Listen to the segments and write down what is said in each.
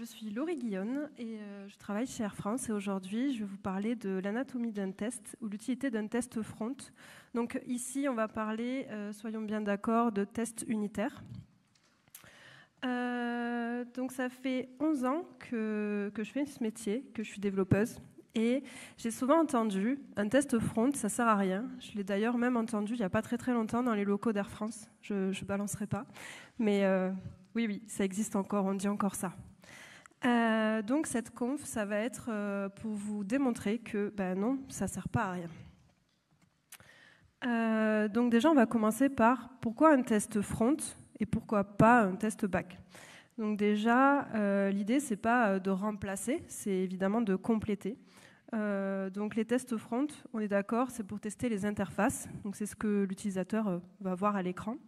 Je suis Laurie Guillonne et je travaille chez Air France et aujourd'hui je vais vous parler de l'anatomie d'un test ou l'utilité d'un test front. Donc ici on va parler, soyons bien d'accord, de tests unitaires. Donc ça fait 11 ans que je fais ce métier, que je suis développeuse et j'ai souvent entendu un test front, ça sert à rien. Je l'ai d'ailleurs même entendu il n'y a pas très longtemps dans les locaux d'Air France, je ne balancerai pas, mais oui, ça existe encore, on dit encore ça. Donc cette conf, ça va être pour vous démontrer que non, ça ne sert pas à rien. Donc déjà, on va commencer par pourquoi un test front et pourquoi pas un test back. Donc déjà, l'idée, c'est pas de remplacer, c'est évidemment de compléter. Donc les tests front, on est d'accord, c'est pour tester les interfaces. Donc c'est ce que l'utilisateur va voir à l'écran.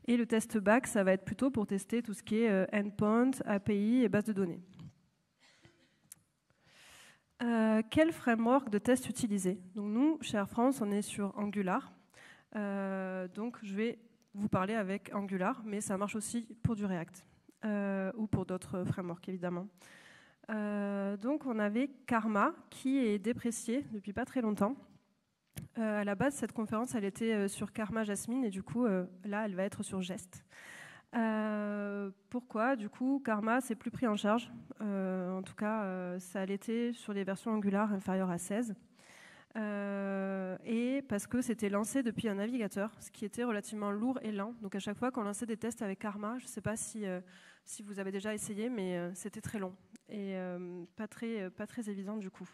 Et le test back, ça va être plutôt pour tester tout ce qui est endpoint, API et base de données. Quel framework de test utiliser? Donc nous, chez Air France, on est sur Angular. Donc je vais vous parler avec Angular, mais ça marche aussi pour du React ou pour d'autres frameworks, évidemment. Donc on avait Karma, qui est déprécié depuis pas très longtemps. À la base, cette conférence, elle était sur Karma Jasmine, et du coup, là, elle va être sur Jest. Pourquoi? Du coup, Karma, c'est plus pris en charge. En tout cas, ça l'était sur les versions Angular inférieures à 16. Et parce que c'était lancé depuis un navigateur, ce qui était relativement lourd et lent. Donc à chaque fois qu'on lançait des tests avec Karma, je ne sais pas si vous avez déjà essayé, mais c'était très long et pas très évident du coup.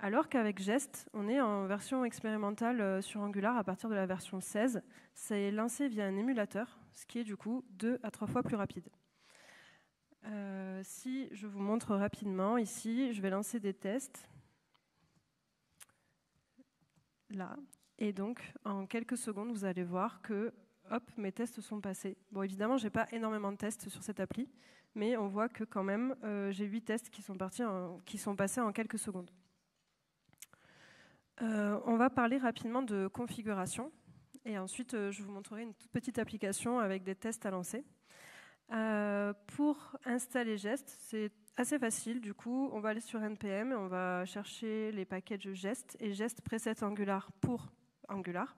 Alors qu'avec Jest, on est en version expérimentale sur Angular à partir de la version 16. C'est lancé via un émulateur, ce qui est du coup 2 à 3 fois plus rapide. Si je vous montre rapidement, ici, je vais lancer des tests. Là. Et donc, en quelques secondes, vous allez voir que hop, mes tests sont passés. Bon, évidemment, je n'ai pas énormément de tests sur cette appli, mais on voit que quand même, j'ai 8 tests qui sont passés en quelques secondes. On va parler rapidement de configuration et ensuite je vous montrerai une toute petite application avec des tests à lancer. Pour installer Jest, c'est assez facile. Du coup, on va aller sur NPM et on va chercher les packages Jest et Jest preset Angular pour Angular.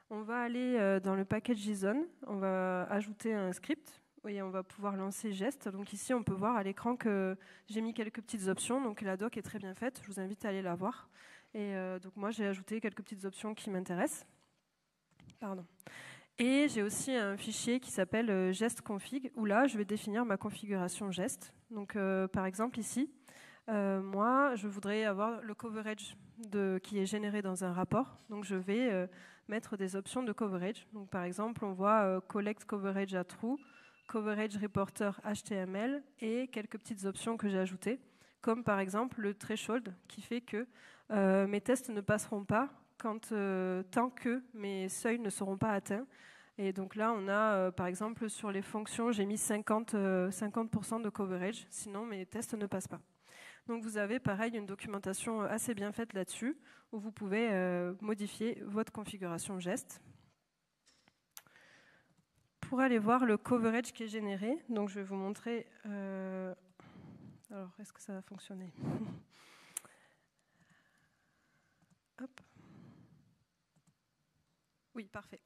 On va aller dans le package JSON, on va ajouter un script et on va pouvoir lancer Jest. Donc ici, on peut voir à l'écran que j'ai mis quelques petites options. Donc la doc est très bien faite, je vous invite à aller la voir. Et donc moi, j'ai ajouté quelques petites options qui m'intéressent. Pardon. Et j'ai aussi un fichier qui s'appelle jest-config, où là, je vais définir ma configuration Jest. Donc par exemple, ici, moi, je voudrais avoir le coverage qui est généré dans un rapport. Donc je vais mettre des options de coverage. Donc par exemple, on voit collect coverage à true, coverage reporter HTML et quelques petites options que j'ai ajoutées, comme par exemple le threshold qui fait que mes tests ne passeront pas tant que mes seuils ne seront pas atteints. Et donc là, on a, par exemple, sur les fonctions, j'ai mis 50% de coverage, sinon mes tests ne passent pas. Donc vous avez, pareil, une documentation assez bien faite là-dessus, où vous pouvez modifier votre configuration Jest. Pour aller voir le coverage qui est généré, donc je vais vous montrer... Alors, est-ce que ça va fonctionner? Hop. Oui, parfait.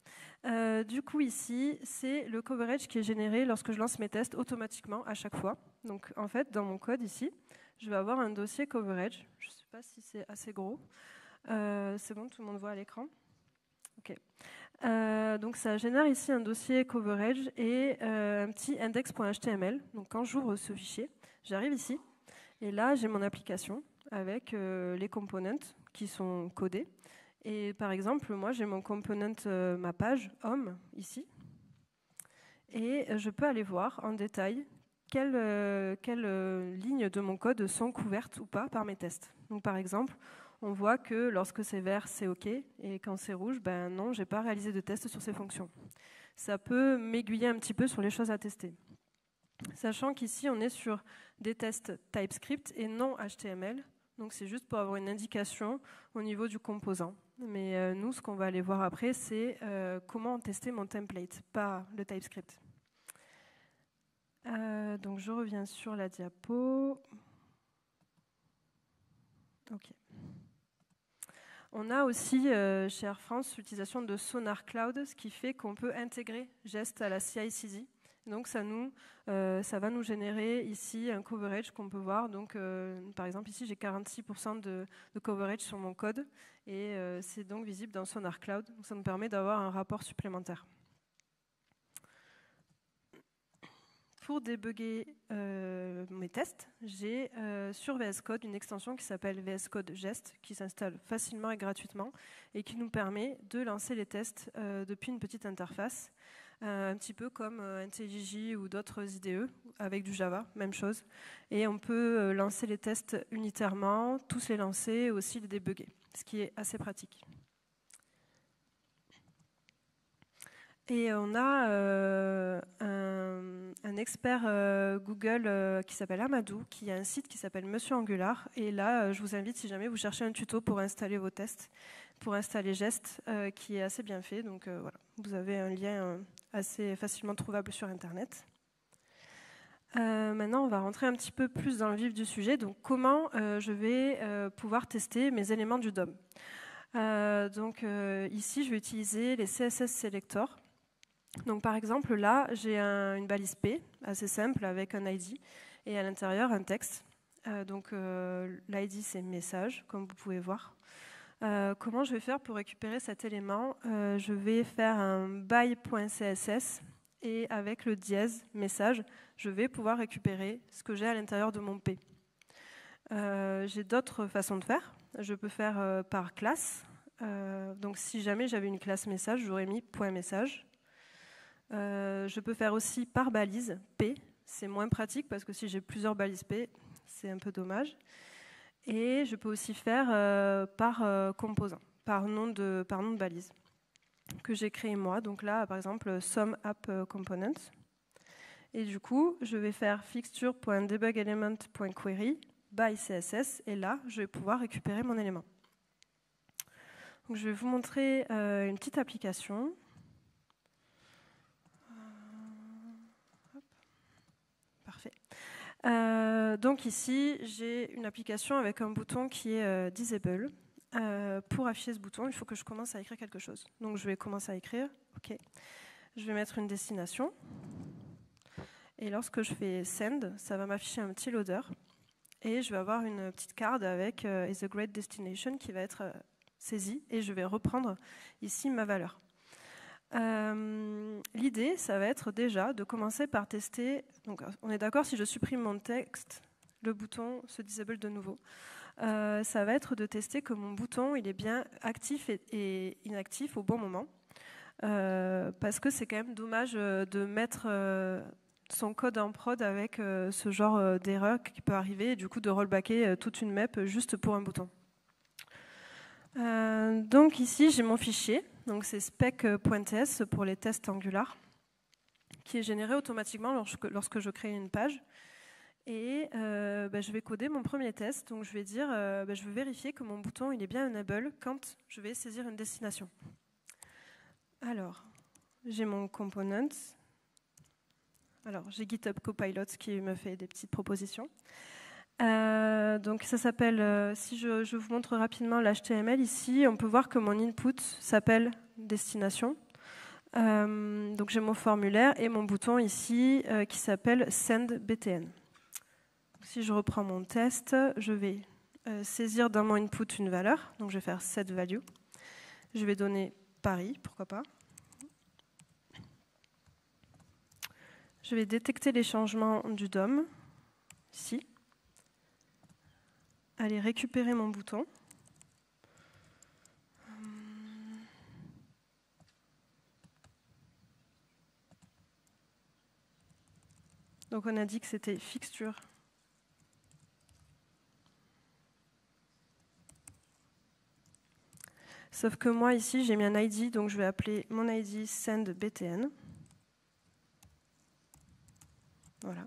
Du coup, ici, c'est le coverage qui est généré lorsque je lance mes tests automatiquement à chaque fois. Donc, en fait, dans mon code ici, je vais avoir un dossier coverage. Je ne sais pas si c'est assez gros. C'est bon, tout le monde voit à l'écran? OK. Donc, ça génère ici un dossier coverage et un petit index.html. Donc, quand j'ouvre ce fichier, j'arrive ici. Et là, j'ai mon application avec les components qui sont codés. Et par exemple, moi, j'ai mon component, ma page home, ici. Et je peux aller voir en détail quelles lignes de mon code sont couvertes ou pas par mes tests. Donc, par exemple, on voit que lorsque c'est vert, c'est OK. Et quand c'est rouge, ben non, je n'ai pas réalisé de test sur ces fonctions. Ça peut m'aiguiller un petit peu sur les choses à tester. Sachant qu'ici, on est sur des tests TypeScript et non HTML. Donc, c'est juste pour avoir une indication au niveau du composant. Mais nous, ce qu'on va aller voir après, c'est comment tester mon template, pas le TypeScript. Donc, je reviens sur la diapo. Ok. On a aussi chez Air France l'utilisation de Sonar Cloud, ce qui fait qu'on peut intégrer Jest à la CI/CD. Donc ça va nous générer ici un coverage qu'on peut voir. Donc par exemple ici j'ai 46% de coverage sur mon code et c'est donc visible dans Sonar Cloud. Donc ça nous permet d'avoir un rapport supplémentaire. Pour débugger mes tests, j'ai sur VS Code une extension qui s'appelle VS Code Jest, qui s'installe facilement et gratuitement et qui nous permet de lancer les tests depuis une petite interface, un petit peu comme IntelliJ ou d'autres IDE avec du Java, même chose. Et on peut lancer les tests unitairement, tous les lancer, aussi les débugger, ce qui est assez pratique. Et on a un expert Google qui s'appelle Amadou, qui a un site qui s'appelle Monsieur Angular. Et là, je vous invite, si jamais vous cherchez un tuto pour installer vos tests, pour installer Jest, qui est assez bien fait. Donc voilà, vous avez un lien assez facilement trouvable sur Internet. Maintenant, on va rentrer un petit peu plus dans le vif du sujet. Donc, comment je vais pouvoir tester mes éléments du DOM. Ici, je vais utiliser les CSS Selector. Donc par exemple, là, j'ai une balise P, assez simple, avec un ID, et à l'intérieur, un texte. L'ID, c'est message, comme vous pouvez voir. Comment je vais faire pour récupérer cet élément? Je vais faire un by.css, et avec le dièse message, je vais pouvoir récupérer ce que j'ai à l'intérieur de mon P. J'ai d'autres façons de faire. Je peux faire par classe. Donc si jamais j'avais une classe message, j'aurais mis .message. Je peux faire aussi par balise P, c'est moins pratique parce que si j'ai plusieurs balises P, c'est un peu dommage. Et je peux aussi faire par composant, par nom de balise que j'ai créé moi. Donc là, par exemple, sum app component. Et du coup, je vais faire fixture.debugelement.query by CSS et là, je vais pouvoir récupérer mon élément. Donc, je vais vous montrer une petite application. Parfait. Donc ici, j'ai une application avec un bouton qui est disable. Pour afficher ce bouton, il faut que je commence à écrire quelque chose. Donc je vais commencer à écrire. OK. Je vais mettre une destination. Et lorsque je fais send, ça va m'afficher un petit loader. Et je vais avoir une petite carte avec is a great destination qui va être saisie. Et je vais reprendre ici ma valeur. L'idée, ça va être déjà de commencer par tester. Donc, on est d'accord, si je supprime mon texte, le bouton se disable de nouveau. Ça va être de tester que mon bouton il est bien actif et inactif au bon moment. Parce que c'est quand même dommage de mettre son code en prod avec ce genre d'erreur qui peut arriver et du coup de rollbacker toute une map juste pour un bouton. Donc ici, j'ai mon fichier. Donc c'est spec.ts pour les tests Angular, qui est généré automatiquement lorsque je crée une page. Et je vais coder mon premier test. Donc je vais dire, je vais vérifier que mon bouton il est bien enable quand je vais saisir une destination. Alors, j'ai mon component. Alors, j'ai GitHub Copilot qui me fait des petites propositions. Donc ça s'appelle, si je vous montre rapidement l'HTML ici, on peut voir que mon input s'appelle destination. Donc j'ai mon formulaire et mon bouton ici qui s'appelle send.btn. Si je reprends mon test, je vais saisir dans mon input une valeur. Donc je vais faire setValue. Je vais donner Paris, pourquoi pas. Je vais détecter les changements du DOM ici. Aller récupérer mon bouton. Donc on a dit que c'était fixture. Sauf que moi ici j'ai mis un ID, donc je vais appeler mon ID send.btn. Voilà.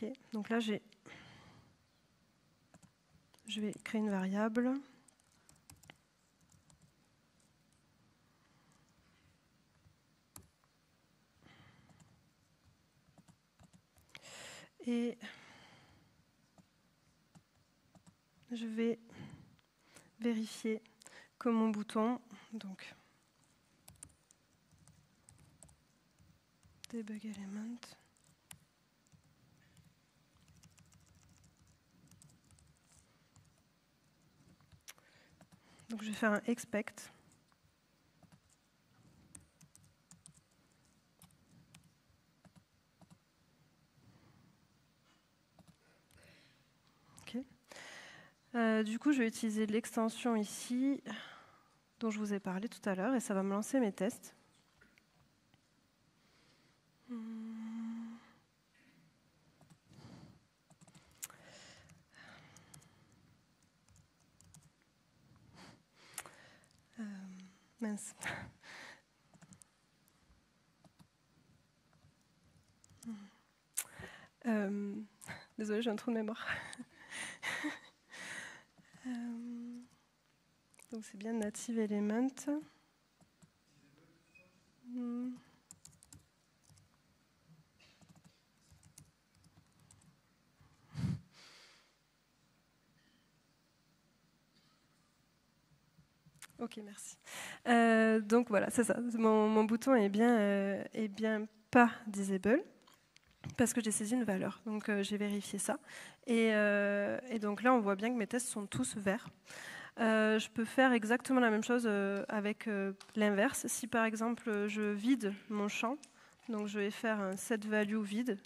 Ok, donc là je vais créer une variable. Et je vais vérifier que mon bouton, donc debug element, donc je vais faire un expect. Du coup, je vais utiliser l'extension ici dont je vous ai parlé tout à l'heure et ça va me lancer mes tests. Mince. Désolée, j'ai un trou de mémoire. Donc c'est bien native element. Ok, merci. Donc voilà, c'est ça. Mon bouton est bien pas disable parce que j'ai saisi une valeur. Donc j'ai vérifié ça. Et donc là, on voit bien que mes tests sont tous verts. Je peux faire exactement la même chose avec l'inverse. Si par exemple je vide mon champ, donc je vais faire un setValue vide,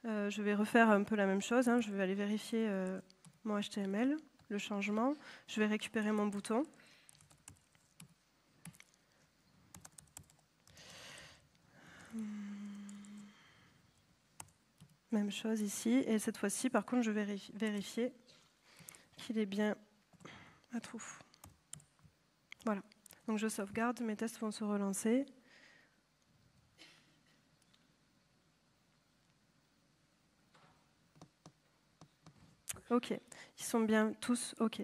je vais refaire un peu la même chose. Je vais aller vérifier mon HTML, le changement. Je vais récupérer mon bouton. Même chose ici. Et cette fois-ci, par contre, je vais vérifier qu'il est bien à trou. Voilà. Donc je sauvegarde, mes tests vont se relancer. Ok, ils sont bien tous ok.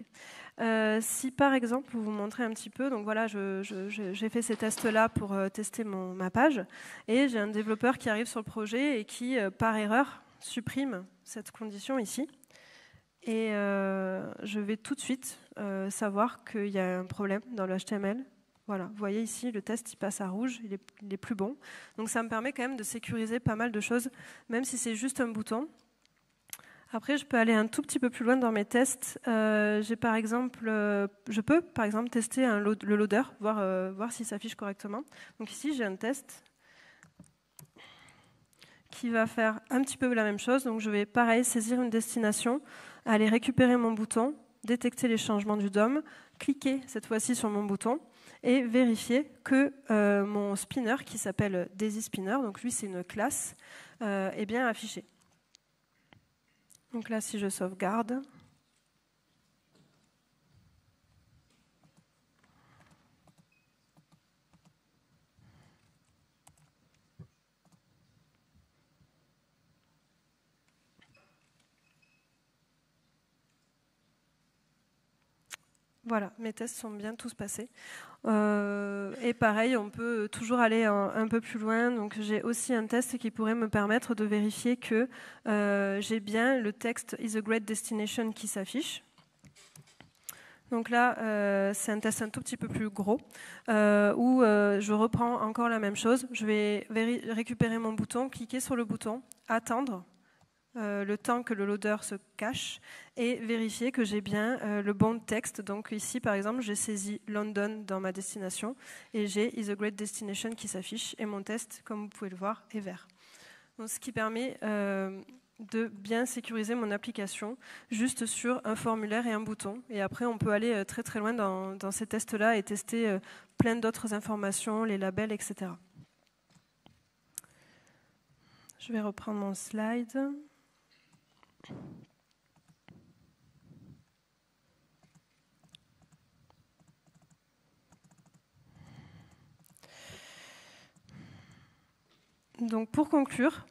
Si par exemple, vous vous montrez un petit peu, donc voilà, j'ai fait ces tests-là pour tester ma page, et j'ai un développeur qui arrive sur le projet et qui, par erreur, supprime cette condition ici. Et je vais tout de suite savoir qu'il y a un problème dans le HTML. Voilà, vous voyez ici, le test il passe à rouge, il est plus bon. Donc ça me permet quand même de sécuriser pas mal de choses, même si c'est juste un bouton. Après, je peux aller un tout petit peu plus loin dans mes tests. Je peux par exemple tester le loader, voir s'il s'affiche correctement. Donc ici, j'ai un test qui va faire un petit peu la même chose. Donc je vais pareil saisir une destination, aller récupérer mon bouton, détecter les changements du DOM, cliquer cette fois-ci sur mon bouton et vérifier que mon spinner, qui s'appelle DaisySpinner, donc lui c'est une classe, est bien affiché. Donc là, si je sauvegarde, voilà, mes tests sont bien tous passés. Et pareil, on peut toujours aller un peu plus loin. Donc j'ai aussi un test qui pourrait me permettre de vérifier que j'ai bien le texte is a great destination qui s'affiche. Donc là, c'est un test un tout petit peu plus gros, où je reprends encore la même chose. Je vais récupérer mon bouton, cliquer sur le bouton, attendre le temps que le loader se cache et vérifier que j'ai bien le bon texte. Donc ici, par exemple, j'ai saisi London dans ma destination et j'ai is a great destination qui s'affiche et mon test, comme vous pouvez le voir, est vert. Donc, ce qui permet de bien sécuriser mon application juste sur un formulaire et un bouton. Et après, on peut aller très très loin dans ces tests-là et tester plein d'autres informations, les labels, etc. Je vais reprendre mon slide. Donc pour conclure,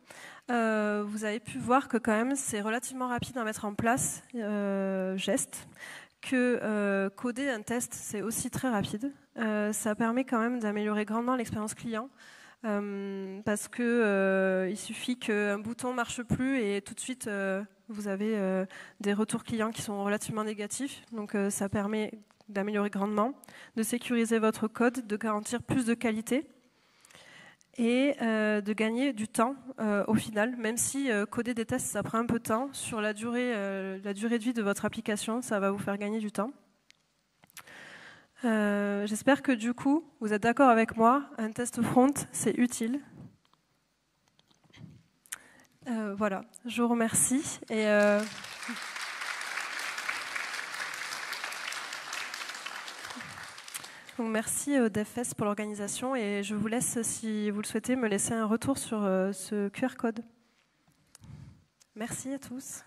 vous avez pu voir que quand même c'est relativement rapide à mettre en place Jest, que coder un test c'est aussi très rapide. Ça permet quand même d'améliorer grandement l'expérience client. parce que il suffit qu'un bouton marche plus et tout de suite vous avez des retours clients qui sont relativement négatifs. Donc ça permet d'améliorer grandement, de sécuriser votre code, de garantir plus de qualité et de gagner du temps au final, même si coder des tests ça prend un peu de temps, sur la durée de vie de votre application, ça va vous faire gagner du temps. J'espère que du coup, vous êtes d'accord avec moi, un test front, c'est utile. Voilà, je vous remercie. Et, donc merci DevFest pour l'organisation et je vous laisse, si vous le souhaitez, me laisser un retour sur ce QR code. Merci à tous.